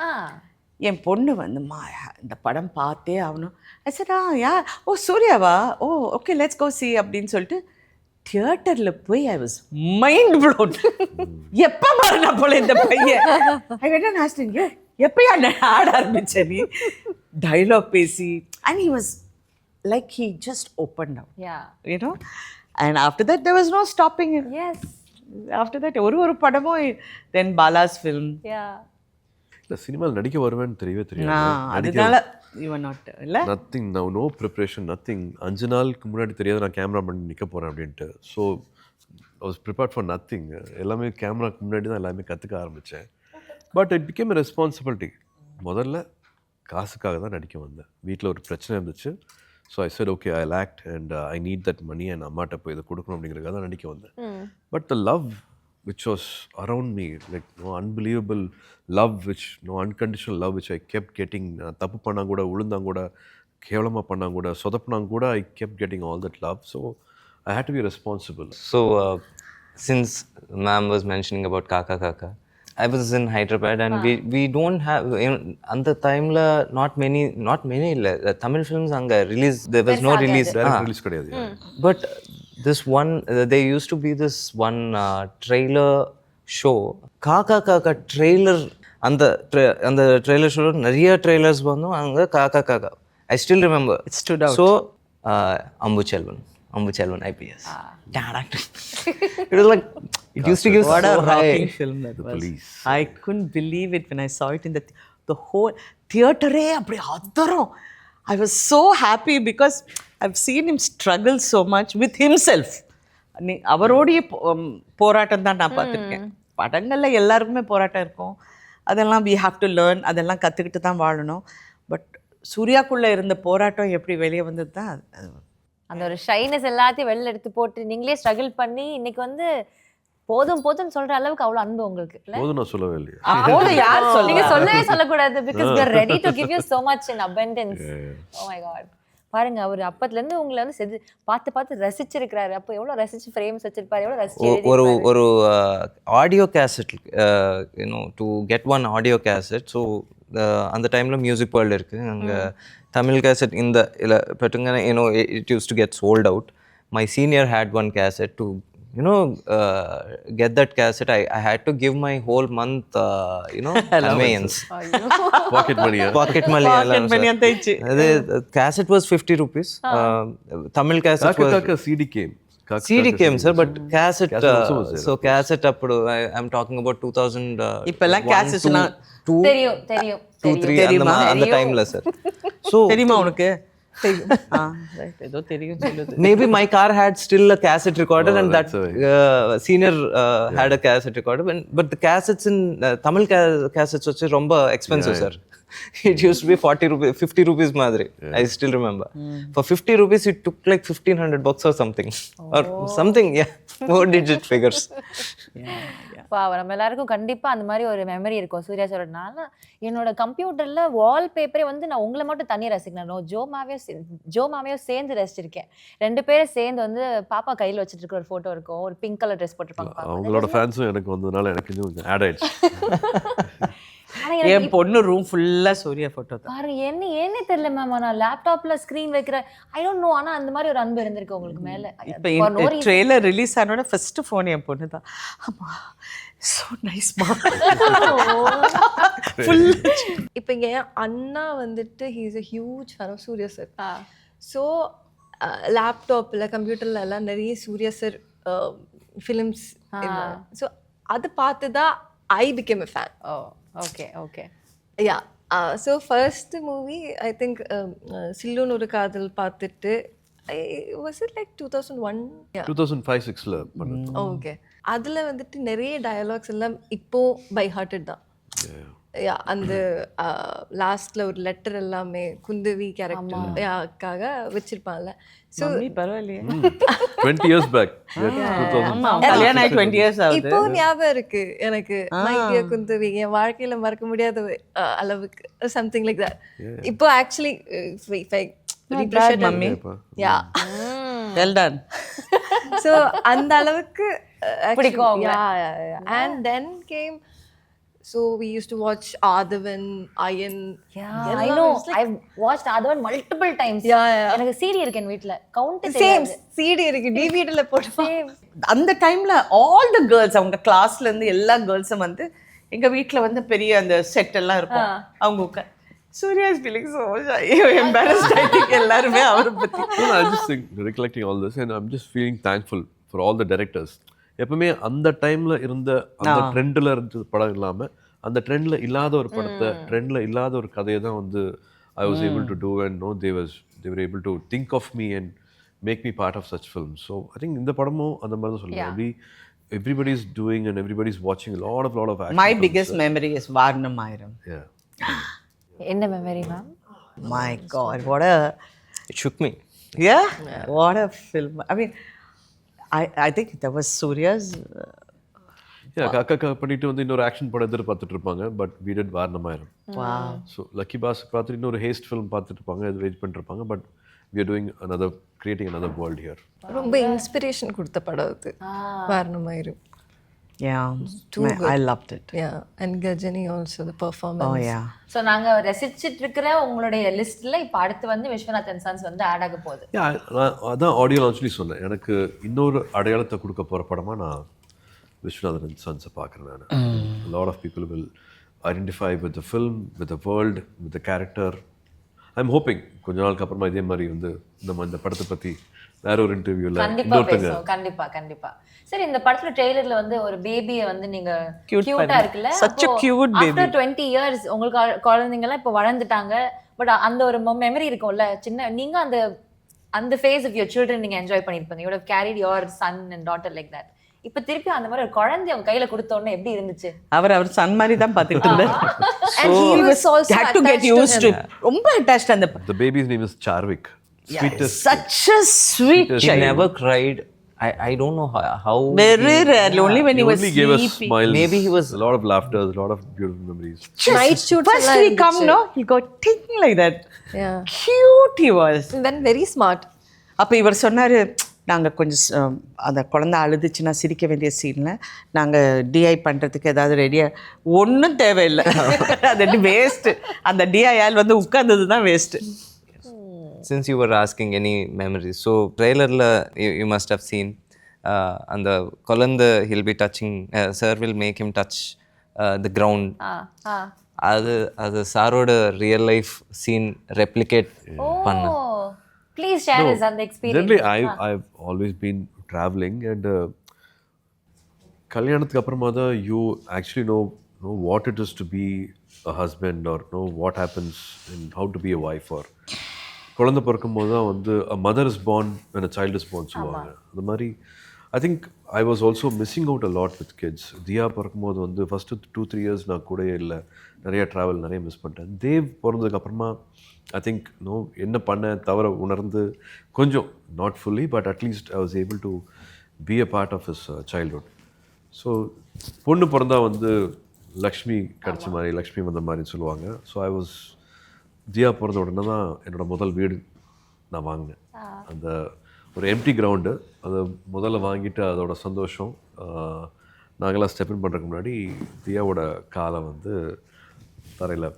என் பொண்ணு வந்தும்மா இந்த படம் பார்த்தே ஆகணும். சரிடா யா, ஓ சூர்யாவா, ஓ ஓகே லெட்ஸ் கோ சி அப்படின்னு சொல்லிட்டு தியேட்டரில் போய் ஐ வாஸ் மைண்ட் ப்ளோன். எப்போ மாறினா போல இந்த பையன். ஐ வெண்ட் ஆஸ்டிங் எப்பயா ஆட ஆரம்பிச்ச நீ, டைலாக் பேசி. And he was like he just open out, you know. And after that there was no stopping him. Yes, after that ஒரு படமும் தென் பாலாஸ் ஃபில்ம். இல்லை சினிமாவில் நடிக்க வருவேன்னு தெரியவே தெரியாது. அதனால யூ நாட் இல்லை நத்திங், நோ ப்ரிப்ரேஷன், நத்திங். 5 நாளுக்கு முன்னாடி தெரியாது நான் கேமரா பண்ணி நிற்க போகிறேன் அப்படின்ட்டு. So I was prepared for nothing. எல்லாமே கேமராக்கு முன்னாடி தான் எல்லாமே கற்றுக்க ஆரம்பித்தேன். But it became a responsibility. முதல்ல காசுக்காக தான் நடிக்க வந்தேன். வீட்டில் ஒரு பிரச்சனை இருந்துச்சு. So I said okay I act and I need that money and அம்மாட்ட போய் இதை கொடுக்கணும் அப்படிங்கிறதுக்காக தான் நடிக்க வந்தேன். But the love which was around me, like no unbelievable love, which no unconditional love which I kept getting. தப்பு பண்ணா கூட, உளுந்தா கூட, கேவலமா பண்ணா கூட, சொதப்பனா கூட, I kept getting all that love. So I had to be responsible. So since ma'am was mentioning about Kaka Kaka, I was in Hyderabad and we don't have, you know, at the time la not many Tamil films anga release, there was no release, direct release kadiyadu. But this one there used to be this one trailer show, Kaka Kaka trailer. அந்த trailer show நிறைய trailers வந்தோம் அங்க Kaka Kaka. I still remember it stood out. So Ambu Chelvan IPS. It was like, it used to give what so a rocking high. film that was. Police. I couldn't believe it when I saw it in the whole theater. அப்படி அதரும். I was so happy because I've seen him struggle so much with himself. அவரோடைய போராட்டம் தான் நான் பார்த்துருக்கேன். படங்களில் எல்லாருக்குமே போராட்டம் இருக்கும். அதெல்லாம் we have to learn, அதெல்லாம் கற்றுக்கிட்டு தான் வாழணும். பட் சூர்யாக்குள்ளே இருந்த போராட்டம் எப்படி வெளியே வந்தது தான் அந்த ஒரு ஷைனஸ் எல்லாத்தையும் வெளில எடுத்து போட்டு நீங்களே ஸ்ட்ரகிள் பண்ணி இன்னைக்கு வந்து போதும் போதும்னு சொல்ற அளவுக்கு அவ்வளவு அன்பு உங்களுக்கு இல்ல? போதும் நான் சொல்லவே இல்லையா? போதும் யார் நீங்க சொல்லுங்க சொல்லவே சொல்லக்கூடாது because we are ready to give you so much in abundance. Oh my god. பாருங்க அவர் அப்பத்துல இருந்து உங்களை வந்து பார்த்து பார்த்து ரசிச்சிருக்கிறாரு. அப்போ எவ்வளவு ரசிச்சு ஃப்ரேம்ஸ் வச்சிருப்பாரு, எவ்வளவு ரசிச்சு ஒரு audio cassette to get one audio cassette. So அந்த டைமில் மியூசிக் வேர்ல்டு இருக்குது அங்கே தமிழ் கேசட் இந்த இல்லை பட்டுங்க it use to get sold out. My senior had one cassette to get that cassette. I had to give my whole month conveyance. Pocket money. Pocket money antaichu. The cassette was 50 rupees. Tamil cassette was CD came sir, but cassette so cassette appudu I'm talking about 2000 இப்பெல்லாம் cassette na தெரியும் 2 3 அந்த டைம்ல sir. So தெரியுமா உனக்கு? ஏதோ தெரியும் சொல்லுது. Maybe my car had still a cassette recorder and that senior had a cassette recorder, but the cassettes in Tamil cassettes was romba expensive sir. It used to be 40 rupees 50 rupees madri. I still remember for 50 rupees it took like 1500 bucks or something or something, yeah, 4 digit figures. நம்ம எல்லாருக்கும் கண்டிப்பா அந்த மாதிரி ஒரு memory இருக்கும். சூர்யா சொல்றதுனால என்னோட கம்ப்யூட்டர்ல வால்பேப்பரே வந்து நான் உங்களை மட்டும் தனி ரசிக்கணும், ஜோ மாமையோ சேர்ந்து ரசிச்சிருக்கேன். 2 பேரும் சேர்ந்து வந்து பாப்பா கையில வச்சிட்டு இருக்க ஒரு போட்டோ இருக்கும், ஒரு பிங்க் கலர் ட்ரெஸ் போட்டிருப்பாங்க. அவங்களோட ஃபேன்ஸும் எனக்கு வந்ததுனால எனக்கு கொஞ்சம் ஆட் ஆயிடுச்சு. என் பொண்ணு ரூம் ஃபுல்லா சூர்யா போட்டோ தான். பாருங்க என்ன தெரியல மேம், நான் லேப்டாப்ல ஸ்கிரீன் வைக்கிறேன் ஐ டோன்ட் நோ. ஆனா அந்த மாதிரி ஒரு அன்பு இருந்திருக்கு உங்களுக்கு மேல. இப்போ ட்ரெய்லர் ரிலீஸ் ஆனோட ஃபர்ஸ்ட் ஃபோன் என் பொண்ணு தான். அம்மா so nice மா. இப்போ என் அண்ணா வந்துட்டு he is a huge fan of Suriya sir. So லேப்டாப்பில் கம்ப்யூட்டர்ல எல்லாம் நிறைய சூர்யா சார் ஃபிலிம்ஸ். ஸோ அது பார்த்து தான் I became a fan. Okay. Yeah. So first movie I think சில்லுன்னு ஒரு காதல் பார்த்துட்டு was it like 2001? 2005-6 ல பண்ணது. ஓகே. அதுல வந்துட்டு நிறைய டயலாக்ஸ் எல்லாம் இப்போ பை ஹார்ட்டட் தான். அந்த லாஸ்ட்ல ஒரு லெட்டர் எல்லாமே குந்தவி கேரக்டர்க்காக வச்சிருப்பாங்கல்ல. ஸோ பரவாயில்லையே 20 years back. கல்யாணம் ஆகி 20 years ஆகுது. இப்போ ஞாபகம் இருக்கு எனக்கு மைடியா குந்தவி என் வாழ்க்கையில மறக்க முடியாத அளவுக்கு சம்திங் லைக் தட். இப்போ ஆக்சுவலி மம்மி யா வெல் டன். ஸோ அந்த அளவுக்கு பிடிக்கும். And then came. So we used to watch Adavan, Ayan. Yeah, I know. I've watched Adavan multiple times. Yeah. எனக்கு CD இருக்கு என் வீட்ல. கவுண்ட் சேம் CD இருக்கு DVD ல போட்டு. அந்த டைம்ல ஆல் தி கேர்ள்ஸ் அவங்க கிளாஸ்ல இருந்து எல்லா கேர்ள்ஸும் வந்து எங்க வீட்ல வந்து பெரிய அந்த செட் எல்லாம் இருக்கும். அவங்க Surya is feeling so embarrassed. I think எல்லாருமே அவரை பத்தி. I just think recollecting all this and I'm just feeling thankful for all the directors. எப்பவுமே அந்த டைம்ல இருந்த அந்த ட்ரெண்ட்ல இருந்த படம் இல்லாம அந்த ட்ரெண்ட்ல இல்லாத ஒரு படத்தை ட்ரெண்ட்ல இல்லாத ஒரு கதையை தான் வந்து I was able to do and no they were able to think of me and make me part of such films. So I think இந்த படமும் அந்த மாதிரி தான் சொல்லுவேன். Everybody is doing and everybody is watching a lot of action. My biggest memory is Varnam Ayram. Yeah. என்ன memory ma'am? My God, it shook me. Yeah, what a film. I mean I think that was Surya's. காக்கா பண்ணிட்டு வந்து இன்னொரு action படம் எதிர்பார்த்துட்டு இருப்பாங்க. But we did வாரணம் ஆயிரம். Wow. So lucky pass பார்த்துட்டு இன்னொரு ஹேஸ்ட் ஃபிலிம் பார்த்துட்டு இருப்பாங்க, அது வெயிட் பண்ணிட்டு இருப்பாங்க. But we are doing creating another world here. ரொம்ப இன்ஸ்பிரேஷன் கொடுத்த படம் அது வாரணம் ஆயிரம். Yeah, I loved it. Yeah, and Gajani also the performance. Oh yeah. So நாங்க ரசிச்சிட்டு இருக்கிற உங்களுடைய லிஸ்ட்ல இப்ப அடுத்து வந்து விஸ்வநாதன் சன்ஸ் வந்து ஆட் ஆக போகுது. அதான் ஆடியோ லான்ச்லி சொன்னேன். எனக்கு இன்னொரு அடையாளத்தை கொடுக்க போற படமா நான் விஸ்வநாதன் சன்ஸை பார்க்குறேன். நான் a lot of people will identify with the film, with the world, with the character. I'm hoping கொஞ்ச நாளுக்கு அப்புறமா இதே மாதிரி வந்து நம்ம இந்த படத்தை பத்தி வேற ஒரு இன்டர்வியூல கண்டிப்பா. சரி, இந்த படத்துல ட்ரெய்லர்ல வந்து ஒரு பேபியை வந்து நீங்க கியூட்டா இருக்குல்ல, such a cute baby. After 20 years உங்களுக்கு குழந்தைங்க எல்லாம் இப்ப வளர்ந்துட்டாங்க. பட் அந்த ஒரு மெமரி இருக்கும்ல, சின்ன நீங்க அந்த ஃபேஸ் ஆஃப் யுவர் சில்ட்ரன் நீங்க என்ஜாய் பண்ணிருப்பீங்க. You have carried your son and daughter like that. இப்ப திருப்பி அந்த மாதிரி ஒரு குழந்தை அவங்க கையில கொடுத்த உடனே எப்படி இருந்துச்சு? அவர் சன் மாதிரி தான் பாத்துட்டு இருந்தார். And he was also had to get used to it. ரொம்ப attached அந்த the baby's name is Charvik. Such a sweet He child. never cried I don't know how Very rarely, only when He he was only gave us sleeping. smiles. Maybe he was- a lot of laughter, a lot of beautiful memories. Night shoots First எல்லாம் we come, இருந்துச்சு. no, he got thinking like that. Yeah. Cute he was. And then very smart. அப்போ இவர் சொன்னார், நாங்கள் கொஞ்சம் அந்த குழந்தை அழுதுச்சுன்னா சிரிக்க வேண்டிய சீனில் நாங்கள் டிஐ பண்ணுறதுக்கு ஏதாவது ரெடியாக ஒன்றும் தேவையில்லை. அது வேஸ்ட்டு. அந்த டிஐஆல் வந்து உட்கார்ந்தது தான் waste. Since you were asking any memories, so trailer la you must have seen and the kolanda he'll be touching, sir will make him touch the ground. அது சாரோட ரியல் லைஃப் சீன் ரெப்ளிகேட் பண்ண. Please share is அந்த experience. Generally, I've always been traveling and கல்யாணத்துக்கு அப்புறமா தான் you actually know what it is to be a husband or know what happens and how to be a wife or குழந்தை பிறக்கும் போது தான் வந்து a mother is born when a child is born சொல்லுவாங்க. அந்த மாதிரி I think I was also missing out a lot with kids. தியா பிறக்கும்போது வந்து ஃபஸ்ட்டு 2-3 years நான் கூடயே இல்லை, நிறைய ட்ராவல் நிறைய மிஸ் பண்ணிட்டேன். தேவ் பிறந்ததுக்கப்புறமா I think என்ன பண்ண தவிர உணர்ந்து கொஞ்சம் not fully but at least I was able to be a part of his childhood. So பொண்ணு பிறந்தா வந்து லக்ஷ்மி கிடச்ச மாதிரி, லக்ஷ்மி வந்த மாதிரி சொல்லுவாங்க. ஸோ I was தியா பிறந்த உடனே தான் என்னோடய முதல் வீடு நான் வாங்கினேன். அந்த ஒரு எம்டி கிரவுண்டு அதை முதல்ல வாங்கிட்டு அதோட சந்தோஷம், நாங்களாம் ஸ்டெப்இன் பண்ணுறதுக்கு முன்னாடி தியாவோட காலை வந்து தரையில்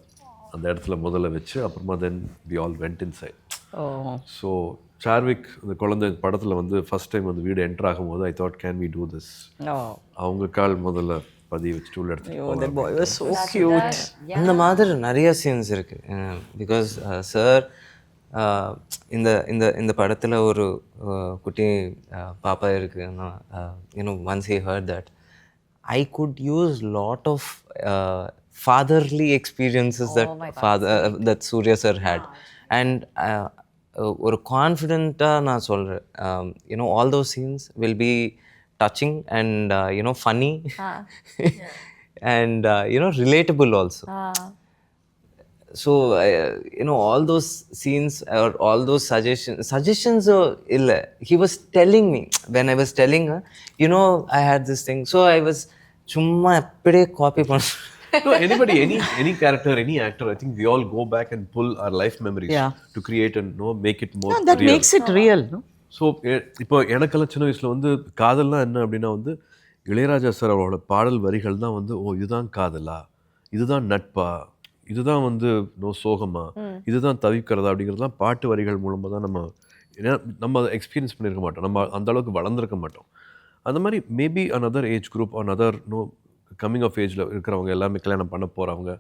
அந்த இடத்துல முதல்ல வச்சு அப்புறமா then we all went inside. So Sarvik இந்த குழந்தை படத்தில் வந்து ஃபஸ்ட் டைம் வந்து வீடு என்டர் ஆகும்போது I thought can we do this, அவங்க கால் முதல்ல பதிய வச்சு டூல் எடுத்து. இந்த மாதிரி நிறைய சீன்ஸ் இருக்கு. பிகாஸ் சார் இந்த இந்த இந்த படத்தில் ஒரு குட்டி பாப்பா இருக்கு. Once he heard that I could use lot of fatherly experiences that Suriya sir had. And ஒரு கான்ஃபிடென்ட்டாக நான் சொல்கிறேன், all those scenes will be touching and funny and relatable also. So all those scenes or all those suggestions illa, he was telling me when I was telling her, I had this thing, so I was chumma appade copy panna. No, anybody, any character, any actor, I think we all go back and pull our life memories to create and make it more that real. makes it real, no? So இப்போ எனக்கெல்லாம் சின்ன வயசில் வந்து காதல்லாம் என்ன அப்படின்னா வந்து Ilaiyaraaja sir அவரோட பாடல் வரிகள் தான் வந்து இதுதான் காதலா, இதுதான் நட்பா, இதுதான் வந்து சோகமா, இதுதான் தவிக்கிறதா அப்படிங்கிறதுலாம் பாட்டு வரிகள் மூலமாக தான் நம்ம அதை எக்ஸ்பீரியன்ஸ் பண்ணியிருக்க மாட்டோம், நம்ம அந்த அளவுக்கு வளர்ந்துருக்க மாட்டோம். அந்த மாதிரி maybe another age group another coming of ஏஜில் இருக்கிறவங்க எல்லாமே கல்யாணம் பண்ண போகிறவங்க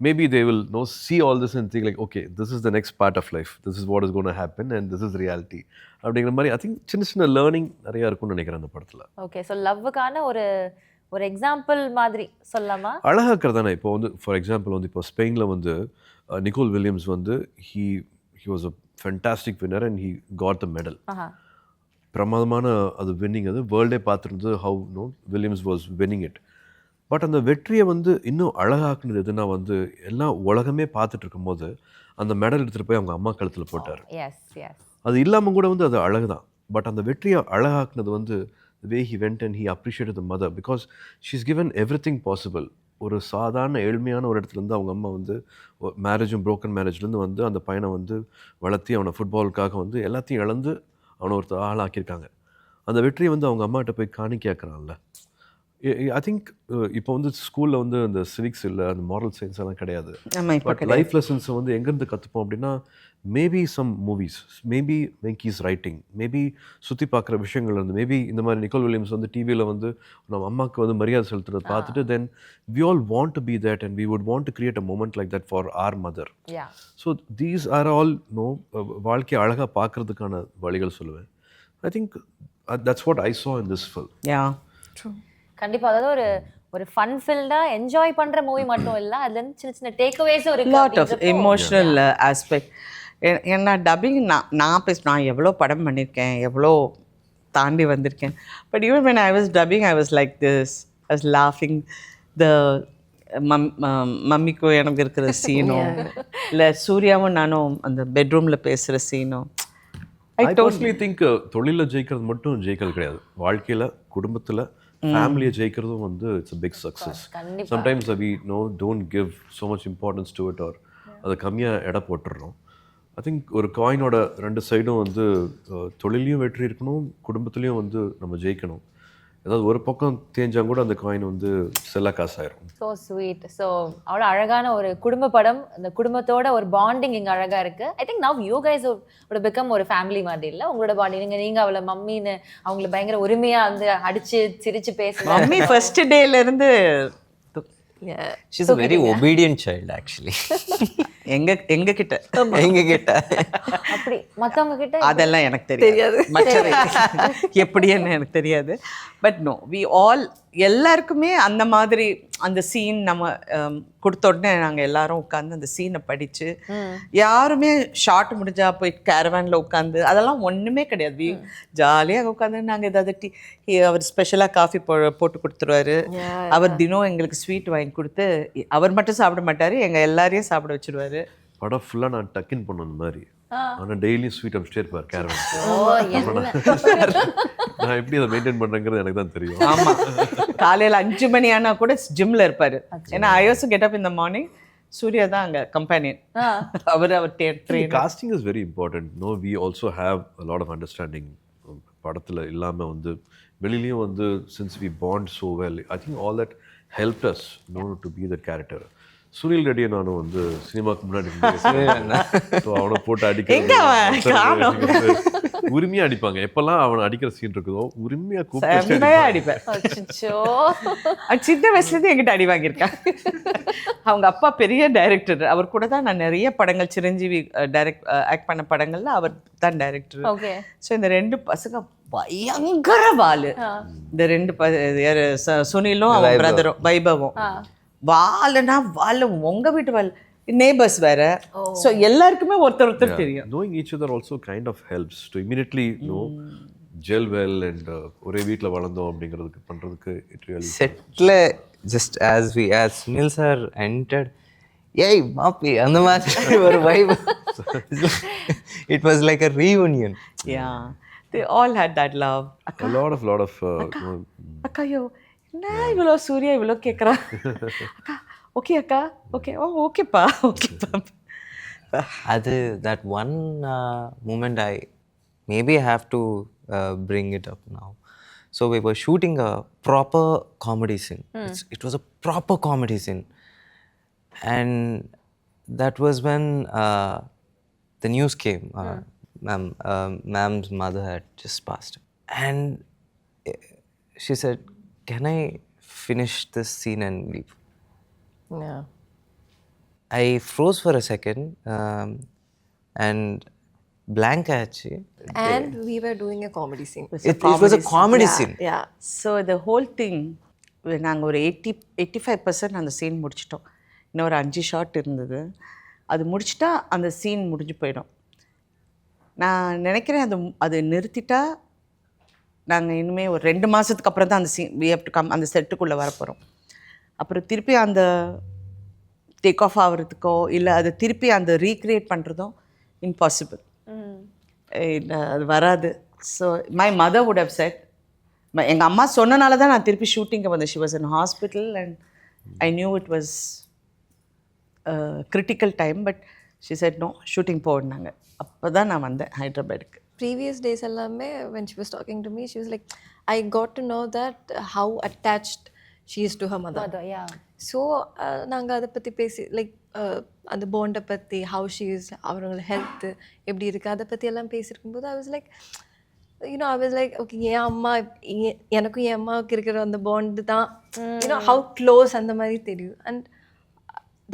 maybe they will see all this and think like, okay, this is the next part of life, this is what is going to happen and this is reality அப்படிங்கிற மாதிரி I think சின்ன சின்ன லேர்னிங் நிறையா இருக்கும்னு நினைக்கிறேன் அந்த படத்தில். Okay, so லவ்வுக்கான ஒரு எக்ஸாம்பிள் மாதிரி சொல்லலாமா? அழகாக்கிறது தானே. இப்போ வந்து ஃபார் எக்ஸாம்பிள் வந்து இப்போ ஸ்பெயினில் வந்து நிக்கோல் வில்லியம்ஸ் வந்து he was a fantastic winner and he got the medal. பிரமாதமான அது வின்னிங், அது வேர்ல்டே பார்த்துருந்தது how Williams was winning it. But அந்த வெற்றியை வந்து இன்னும் அழகாக்குனது எதுனா வந்து எல்லாம் உலகமே பார்த்துட்டு இருக்கும்போது அந்த மெடல் எடுத்துகிட்டு போய் அவங்க அம்மா கழுத்தில் போட்டார். அது இல்லாமல் கூட வந்து அது அழகு தான். பட் அந்த வெற்றியை அழகாக்குனது வந்து the way he went and he appreciated the mother because she's given everything possible. ஒரு சாதாரண ஏழ்மையான ஒரு இடத்துலேருந்து அவங்க அம்மா வந்து மேரேஜும் ப்ரோக்கன் மேரேஜ்லேருந்து வந்து அந்த பையனை வந்து வளர்த்தி அவனை ஃபுட்பாலுக்காக வந்து எல்லாத்தையும் இழந்து அவனை ஒரு ஆளாக்கியிருக்காங்க. அந்த வெற்றியை வந்து அவங்க அம்மாகிட்ட போய் காணிக்காக்குறான்ல. ஐ திங்க் இப்போ வந்து ஸ்கூலில் வந்து அந்த சிவிக்ஸ் இல்லை, அந்த மாரல் சயின்ஸ் எல்லாம் கிடையாது. பட் லைஃப் லெசன்ஸை வந்து எங்கேருந்து கற்றுப்போம் அப்படின்னா maybe some movies, maybe Venky's writing, maybe சுற்றி பார்க்குற விஷயங்கள் இருந்து, மேபி இந்த மாதிரி நிக்கோல் வில்லியம்ஸ் வந்து டிவியில் வந்து நம்ம அம்மாவுக்கு வந்து மரியாதை செலுத்துறதை பார்த்துட்டு then we all want to be that and we would want to create a moment like that for our mother. So these are all வாழ்க்கையை அழகாக பார்க்குறதுக்கான வழிகள் சொல்லுவேன். I think that's what I saw in this film. கண்டிப்பா, அதாவது ஒரு fun ஃபில்டா enjoy பண்ற மூவி மட்டும் இல்ல, அதுல இருந்து சின்ன சின்ன டேக்அவேஸும் இருக்கு. Lot of emotional aspect. ஏன்னா டப்பிங் நான் எவ்வளோ படம் பண்ணியிருக்கேன், எவ்வளோ தாண்டி வந்திருக்கேன். But even when I was dubbing I was like this, I was laughing. the மம்மிக்கும் எனக்கு இருக்கிற சீனும் இல்லை சூர்யாவும் நானும் அந்த பெட்ரூமில் பேசுகிற சீனும் ஐ பர்சனலி திங்க் தொழிலில் ஜெயிக்கிறது மட்டும் ஜெயிக்கிறது கிடையாது. வாழ்க்கையில், குடும்பத்தில், ஃபேமிலியை ஜெயிக்கிறதும் வந்து it's a big success. Sometimes we don't give so much importance to it, or அதை கம்மியாக எடை போட்டுடுறோம். ஐ திங்க் ஒரு காயினோட 2 சைடும் வந்து தொழிலையும் வெற்றி இருக்கணும், குடும்பத்துலேயும் வந்து நம்ம ஜெயிக்கணும். ஏதாவது ஒரு பக்கம் தேஞ்சால் கூட அந்த காயின் வந்து செல்ல காசாயிரும். So sweet. ஸோ அவ்வளோ அழகான ஒரு குடும்ப படம், அந்த குடும்பத்தோட ஒரு பாண்டிங் இங்கே அழகாக இருக்குது. I think now you guys ஒரு பிகம் ஒரு ஃபேமிலி மாதிரி இல்லை உங்களோட பாண்டிங். நீங்கள் அவளை மம்மின்னு அவங்கள பயங்கர உரிமையாக வந்து அடித்து சிரித்து பேசுங்க. மம்மி ஃபர்ஸ்ட் டேலேருந்து she's a very obedient child actually. எங்க கிட்ட அப்படி மற்றவங்க கிட்ட அதெல்லாம் எனக்கு தெரியாது. மற்றவை எப்படின்னு எனக்கு தெரியாது. பட் நோ, வி ஆல் எல்லாருக்குமே அந்த மாதிரி அந்த சீன் நம்ம கொடுத்த உடனே நாங்கள் எல்லாரும் உட்காந்து அந்த சீனை படித்து, யாருமே ஷார்ட் முடிஞ்சா போய் கேரவானில் உட்காந்து அதெல்லாம் ஒன்றுமே கிடையாது. ஜாலியாக உட்காந்து நாங்கள் ஏதாவது அவர் ஸ்பெஷலாக காஃபி போட்டு கொடுத்துருவாரு. அவர் தினம் எங்களுக்கு ஸ்வீட் வாங்கி கொடுத்து, அவர் மட்டும் சாப்பிட மாட்டார், எங்கள் எல்லாரையும் சாப்பிட வச்சுருவாரு. படம் ஃபுல்லாக நான் டக்கின் பண்ண அந்த மாதிரி, ஆனால் டெய்லியும் ஸ்வீட் அமிச்சிட்டே இருப்பார் கேரவன். நான் எப்படி அதை மெயின்டைன் பண்ணுறேங்கிறது எனக்கு தான் தெரியும். ஆமாம், காலையில் 5 மணி ஆனால் கூட ஜிம்மில் இருப்பார். ஏன்னா I also get up in the morning. Suriya தான் அங்கே கம்பெனியன். அவர் casting is very important. No, we also have a lot of understanding. படத்தில் இல்லாமல் வந்து வெளியிலையும் வந்து since we bond so well, I think all that help us to be the character. Sunil ரெட்டியை நானும் வந்து சினிமாவுக்கு முன்னாடி அவனை போட்டு அடிக்க உரிமையா அடிப்பாங்க. எப்பெல்லாம் அவனை அடிக்கிற சீன் இருக்குதோ உரிமையா கூப்பிட்டு அடிப்பேன். சின்ன வயசுலேருந்து என்கிட்ட அடி வாங்கியிருக்கான். அவங்க அப்பா பெரிய டைரக்டர். அவர் கூட தான் நான் நிறைய படங்கள், சிரஞ்சீவி ஆக்ட் பண்ண படங்கள்ல அவர் தான் டைரக்டர். ஸோ இந்த 2 பசங்க பயங்கர வாலு. இந்த 2 சுனிலும் அவன் பிரதரும் வைபவும் வாலுனா வாலு. உங்க வீட்டு வால் neighbors வேற. ஸோ எல்லாருக்குமே ஒருத்தர் தெரியும். knowing each other also kind of helps to immediately gel well and ஒரே வீட்டில் வளர்ந்தோம் அப்படிங்கிறதுக்கு பண்ணுறதுக்கு it really settle just as Sunil sir entered, ஏய் மாப்பி அந்த மாதிரி ஒரு vibe. It was like a reunion. Yeah, they all had that love. a lot of அக்காயோ என்ன இவ்வளோ சூர்யா இவ்வளோ கேட்குறா. அக்கா ஓகே அக்கா ஓகே ஓகேப்பா ஓகேப்பா. அது that one moment I have to bring it up now. So we were shooting a proper comedy scene. It was a proper comedy scene. And that was when the news came. Ma'am's mother had just passed. And she said, can I finish this scene and leave? Yeah. I froze for a second and blank actually. And we were doing a comedy scene. It was a comedy scene. Yeah. So the whole thing, நாங்கள் ஒரு 85% அந்த scene முடிச்சிட்டோம். இன்னும் ஒரு 5 shot இருந்தது. அது முடிச்சிட்டா அந்த scene முடிஞ்சு போயிடும். நான் நினைக்கிறேன் அது நிறுத்திட்டா நாங்கள் இனிமேல் ஒரு 2 மாதத்துக்கு அப்புறம் தான் அந்த scene we have to come அந்த செட்டுக்குள்ளே வரப்போகிறோம். அப்புறம் திருப்பி அந்த டேக் ஆஃப் ஆகிறதுக்கோ இல்லை அதை திருப்பி அந்த ரீக்ரியேட் பண்ணுறதும் இம்பாசிபிள். அது வராது. So my mother would have said, எங்கள் அம்மா சொன்னனால தான் நான் திருப்பி ஷூட்டிங்கை வந்தேன். She was in hospital and I knew it was critical time. But she said no, shooting போனாங்க. அப்போ தான் நான் வந்தேன் ஹைதராபாத்துக்கு. Previous days allame when she was talking to me, she was like, I got to know that how attached she is to her mother. Yeah. So நாங்கள் அதை பற்றி பேசி like அந்த பாண்டை பற்றி, ஹவு ஷீ இஸ், அவங்களோட ஹெல்த் எப்படி இருக்குது, அதை பற்றி எல்லாம் பேசியிருக்கும்போது I was like, I was like, okay, என் அம்மா எனக்கும் என் அம்மாவுக்கு இருக்கிற அந்த பாண்டு தான் how close அந்த மாதிரி தெரியும். And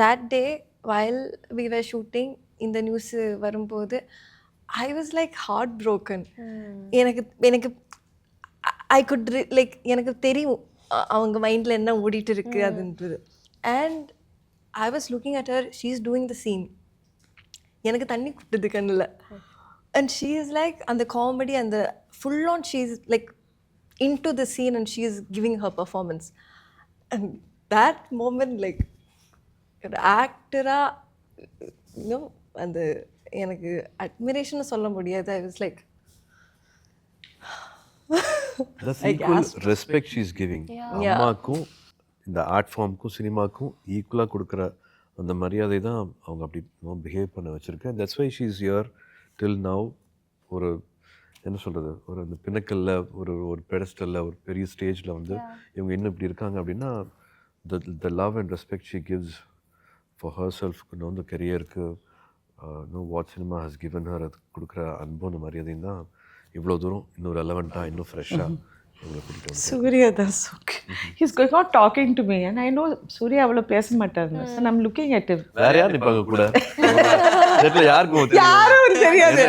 that day while we were shooting, இந்த நியூஸ் வரும்போது I was like heartbroken. எனக்கு I could like எனக்கு தெரியும் அவங்க மைண்டில் என்ன ஓடிட்டு இருக்கு அதுன்றது. And I was looking at her, she is doing the scene. எனக்கு தண்ணி குட்டுது கண்ணில். And she is like அந்த காமெடி அந்த full on she is like into the scene and she is giving her performance. And that moment like ஒரு ஆக்டராக அந்த எனக்கு admiration சொல்ல முடியாது. I was like That's equal respect she is giving. அம்மாக்கும் இந்த ஆர்ட் ஃபார்முக்கும் சினிமாக்கும் ஈக்குவலாக கொடுக்குற அந்த மரியாதை தான் அவங்க அப்படி பிஹேவ் பண்ண வச்சுருக்கேன். That's why she is here till now. ஒரு என்ன சொல்கிறது, ஒரு இந்த பின்னக்கல்ல ஒரு பெடஸ்டலில் ஒரு பெரிய ஸ்டேஜில் வந்து இவங்க இன்னும் இப்படி இருக்காங்க அப்படின்னா the love and respect she gives for herself, இந்த கரியருக்கு what cinema has given her, அது கொடுக்குற அன்பு அந்த மரியாதையும் தான் இவ்வளோ தூரம் இன்னும் ரெலவெண்ட்டாக இன்னும் ஃப்ரெஷ்ஷாக Suriya, that's okay. He's going on talking to me and I know Suriya அவ்வளோ பேச மாட்டாருன்னு. So I'm looking at him. வேற யார் நிப்பாங்க கூட? செட்ல யாருக்கு யாரும் தெரியாது.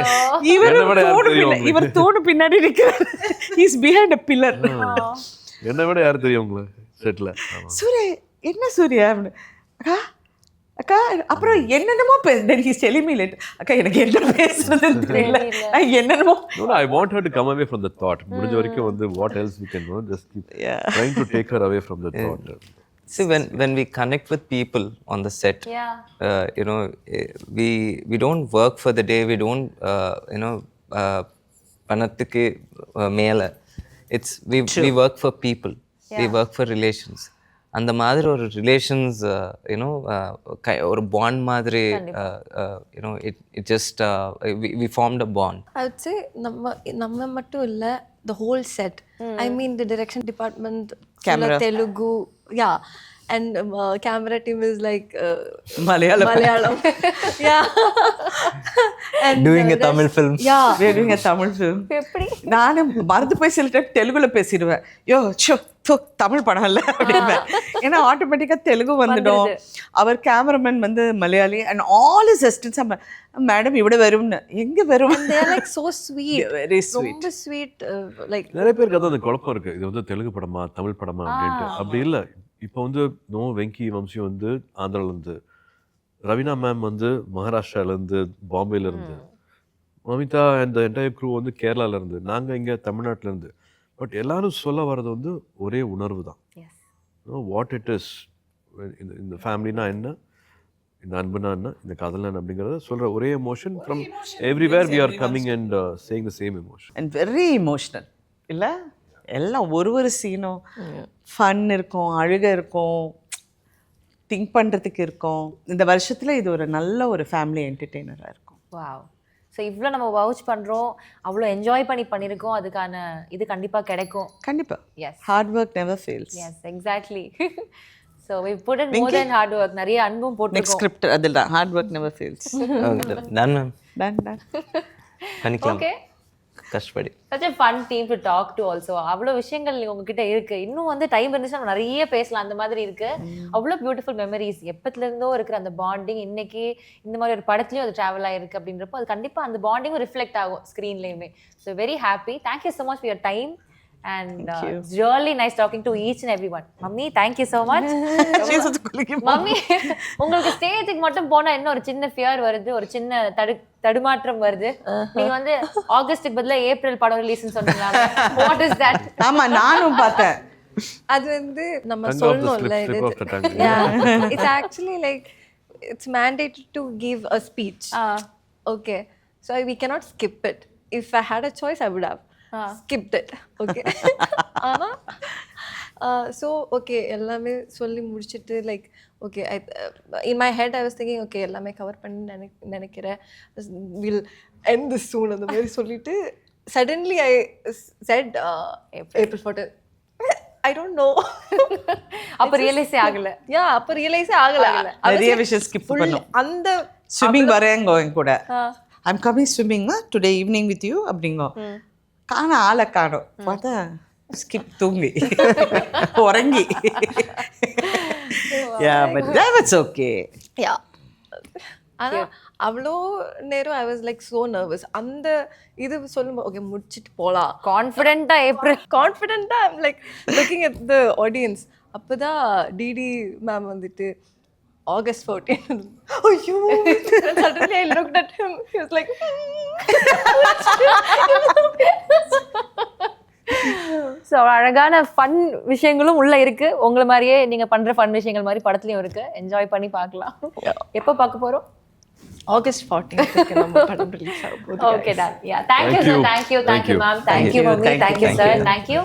இவர் தூணு பின்னாடி நிற்கிறார். He's behind a pillar. என்ன விட யார் தெரியும் உங்களுக்கு செட்ல? சூர்யா, என்ன சூர்யா? அக்கா அக்கா அப்புறம் என்னென்னமோ he's telling me later. அக்கா எனக்கு என்ன பேசுறதுன்னு தெரியல. என்னென்னமோ. No, I want her to come away from the thought. முடிஞ்ச வரைக்கும் வந்து what else we can do, just keep trying to take her away from the thought. See, when we connect with people on the set, you know, we don't work for the day. We don't, you know, பணத்துக்கு மேல. It's we work for people. We work for relations. அந்த மாதிரி ஒரு relations you know ஒரு bond மாதிரி you know it just we formed a bond. I would say நம்ம மட்டும் இல்லை, the whole set. I mean the direction department, Telugu, yeah, and camera team is like Malayalam. Yeah. And doing a Tamil film. Yeah, we're doing a Tamil film. எப்படி நானும் மறந்து போய் சில time தெலுங்குல பேசிடுவேன். யோ so Tamil படம் இல்லை அப்படின்பேன். ஏன்னா ஆட்டோமேட்டிக்காக தெலுங்கு வந்துடும். அவர் கேமராமேன் வந்து Malayali and all is assistants madam இவ்வளோ வரும்னு. எங்கே வரும்? Like so sweet, very sweet, ரொம்ப ஸ்வீட். லைக் நிறைய பேருக்கு அதான் அந்த குழப்பம் இருக்குது, இது வந்து தெலுங்கு படமா தமிழ் படமா அப்படின்ட்டு. அப்படி இல்லை. இப்போ வந்து வெங்கி வம்சி வந்து ஆந்திராவிலேருந்து, ரவீனா மேம் வந்து மகாராஷ்டிராலேருந்து, பாம்பேலேருந்து, Mamitha and the entire crew வந்து கேரளாலேருந்து, நாங்கள் இங்கே தமிழ்நாட்டிலேருந்து. பட் எல்லாரும் சொல்ல வர்றது வந்து ஒரே உணர்வு தான். வாட் இட் இஸ், இந்த ஃபேமிலினா என்ன, இந்த அன்புனா என்ன, இந்த காதல்னா என்ன அப்படிங்கிறத சொல்கிற ஒரே emotion from everywhere we are coming and saying the same emotion. And very emotional இல்லை? எல்லாம் ஒரு சீனும் ஃபன் இருக்கும், அழுக இருக்கும், திங்க் பண்ணுறதுக்கு இருக்கும். இந்த வருஷத்தில் இது ஒரு நல்ல ஒரு ஃபேமிலி என்டர்டெய்னராக இருக்கும். வாவ். ஸோ இவ்வளோ நம்ம வவுச் பண்ணுறோம், அவ்வளோ என்ஜாய் பண்ணியிருக்கோம், அதுக்கான இது கண்டிப்பாக கிடைக்கும். கண்டிப்பாக. Yes, hard work never fails. Yes, exactly. So we put in more then hard work, நிறைய அன்பும் போட்டு நெக்ஸ்ட் ஸ்கிரிப்ட் அதில் தான் hard work never fails. Done ma'am, done பண்ணிக்கலாம். ஓகே, கஷ்டப்படி. such a fun team to talk to also. அவ்வளோ விஷயங்கள் உங்ககிட்ட இருக்கு. இன்னும் வந்து டைம் இருந்துச்சுன்னா நிறைய பேசலாம். அந்த மாதிரி இருக்கு. அவ்வளோ பியூட்டிஃபுல் மெமரிஸ், எப்பத்துல இருந்தோ இருக்கிற அந்த பாண்டிங் இன்னைக்கு இந்த மாதிரி ஒரு படத்துலயும் அது டிராவல் ஆயிருக்கு அப்படின்றப்போ அது கண்டிப்பா அந்த பாண்டிங் ரிஃப்ளெக்ட் ஆகும் ஸ்க்ரீன்லயுமே. So very happy. Thank you so much for your time and it's really nice talking to each and everyone. Mummy, thank you so much. Mummy, உங்களுக்கு ஸ்டேஜுக்கு மட்டும் போனா என்ன ஒரு சின்ன ஃபியர் வருது, ஒரு சின்ன தடுமாற்றம் வருது. நீங்க வந்து ஆகஸ்டுக்கு பதிலா ஏப்ரல் படம் ரிலீஸ்னு சொன்னீங்க. What is that? ஆமா, நானும் பார்த்தேன். அது வந்து நம்ம சொல்லணும்ல, it's actually like it's mandated to give a speech. Okay, so we cannot skip it. If I had a choice, I would have skipped it. Okay. So okay, எல்லாமே சொல்லி முடிச்சிட்டு like okay, in my head I was thinking okay, எல்லாமே cover பண்ணி நினைக்கிறேன், we'll end this soon அந்த மாதிரி சொல்லிட்டு suddenly I said April 14. I don't know. அப்ப ரியலைஸ் ஆகல. Yeah, அப்ப ரியலைஸ் ஆகல. நிறைய விஷயம் ஸ்கிப் பண்ணோம். அந்த ஸ்விமிங் வரேங்க கூட, I'm coming swimming today evening with you அப்படிங்கோ. காண ஆளை காணோம். பார்த்தா ஸ்கிப் தூங்கி உறங்கி. Yeah, but that's okay. Yeah. ஆனா அவ்வளோ நேரம் I was like so nervous. அந்த இது சொல்லும்போது ஓகே முடிச்சிட்டு போகலாம் கான்ஃபிடென்ட்டா கான்ஃபிடென்ட்டா I'm like looking at the audience. அப்போதான் டிடி மேம் வந்துட்டு August 14. ஐயோ, suddenly I looked at him. He was like so அழகான ஃபன் விஷயங்களும் உள்ள இருக்கு. உங்களை மாதிரியே நீங்க பண்ற ஃபன் விஷயங்கள் மாதிரி படத்துலயும் இருக்கு. என்ஜாய் பண்ணி பார்க்கலாம். எப்போ பார்க்க போறோம்? ஆகஸ்ட் 14th நம்ம படம் ரிலீஸ் ஆக போகுது. Okay done. Yeah, thank you sir, thank you Thank you. ma'am, thank Thank you you, mummy, thank you, thank you thank sir, you. thank you.